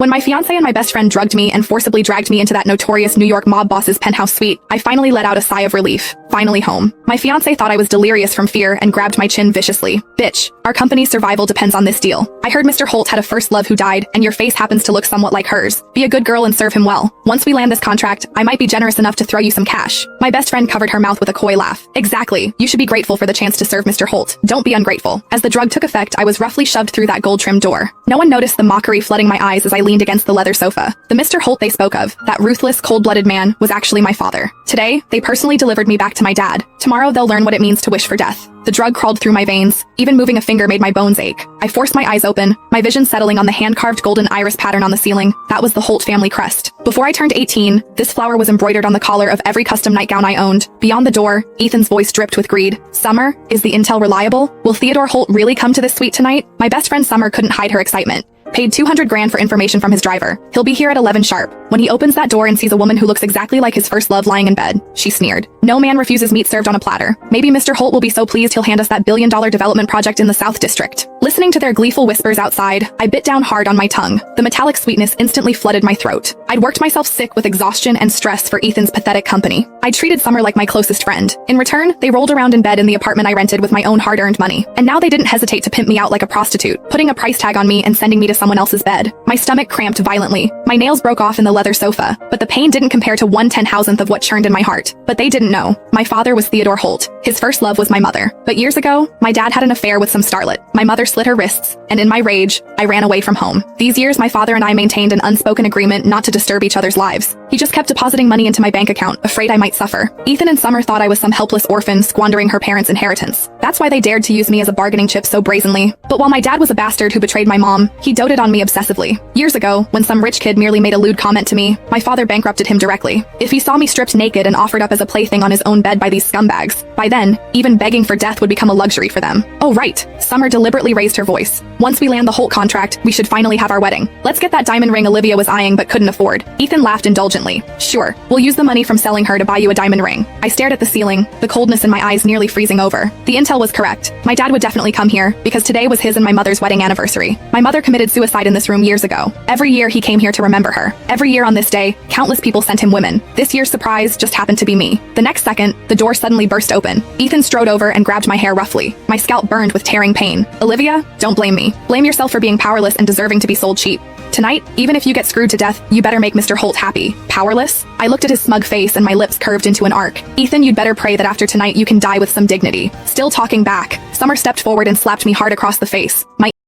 When my fiancé and my best friend drugged me and forcibly dragged me into that notorious New York mob boss's penthouse suite, I finally let out a sigh of relief. Finally home. My fiancé thought I was delirious from fear and grabbed my chin viciously. Bitch, our company's survival depends on this deal. I heard Mr. Holt had a first love who died, and your face happens to look somewhat like hers. Be a good girl and serve him well. Once we land this contract, I might be generous enough to throw you some cash. My best friend covered her mouth with a coy laugh. Exactly. You should be grateful for the chance to serve Mr. Holt. Don't be ungrateful. As the drug took effect, I was roughly shoved through that gold-trimmed door. No one noticed the mockery flooding my eyes as I leaned against the leather sofa. The Mr. Holt they spoke of, that ruthless, cold-blooded man, was actually my father. Today, they personally delivered me back to my dad. Tomorrow, they'll learn what it means to wish for death. The drug crawled through my veins. Even moving a finger made my bones ache. I forced my eyes open, my vision settling on the hand-carved golden iris pattern on the ceiling. That was the Holt family crest. Before I turned 18, this flower was embroidered on the collar of every custom nightgown I owned. Beyond the door, Ethan's voice dripped with greed. Summer, is the intel reliable? Will Theodore Holt really come to this suite tonight? My best friend Summer couldn't hide her excitement. Paid 200 grand for information from his driver. He'll be here at 11 sharp. When he opens that door and sees a woman who looks exactly like his first love lying in bed, she sneered. No man refuses meat served on a platter. Maybe Mr. Holt will be so pleased he'll hand us that billion-dollar development project in the South District. Listening to their gleeful whispers outside, I bit down hard on my tongue. The metallic sweetness instantly flooded my throat. I'd worked myself sick with exhaustion and stress for Ethan's pathetic company. I treated Summer like my closest friend. In return, they rolled around in bed in the apartment I rented with my own hard-earned money. And now they didn't hesitate to pimp me out like a prostitute, putting a price tag on me and sending me to someone else's bed. My stomach cramped violently. My nails broke off in the leather sofa, but the pain didn't compare to 1/10,000th of what churned in my heart. But they didn't know. My father was Theodore Holt. His first love was my mother. But years ago, my dad had an affair with some starlet. My mother slit her wrists, and in my rage, I ran away from home. These years, my father and I maintained an unspoken agreement not to disturb each other's lives. He just kept depositing money into my bank account, afraid I might suffer. Ethan and Summer thought I was some helpless orphan squandering her parents' inheritance. That's why they dared to use me as a bargaining chip so brazenly. But while my dad was a bastard who betrayed my mom, he doted on me obsessively. Years ago, when some rich kid merely made a lewd comment to me, my father bankrupted him directly. If he saw me stripped naked and offered up as a plaything on his own bed by these scumbags, by then, even begging for death would become a luxury for them. Oh right, Summer deliberately raised her voice. Once we land the Holt contract, we should finally have our wedding. Let's get that diamond ring Olivia was eyeing but couldn't afford. Ethan laughed indulgently. Sure, we'll use the money from selling her to buy you a diamond ring. I stared at the ceiling, the coldness in my eyes nearly freezing over. The intel was correct. My dad would definitely come here, because today was his and my mother's wedding anniversary. My mother committed suicide in this room years ago. Every year he came here to remember her. Every year on this day, countless people sent him women. This year's surprise just happened to be me. The next second, the door suddenly burst open. Ethan strode over and grabbed my hair roughly. My scalp burned with tearing pain. Olivia, don't blame me. Blame yourself for being powerless and deserving to be sold cheap. Tonight, even if you get screwed to death, you better make Mr. Holt happy. Powerless? I looked at his smug face and my lips curved into an arc. Ethan, you'd better pray that after tonight you can die with some dignity. Still talking back, Summer stepped forward and slapped me hard across the face. My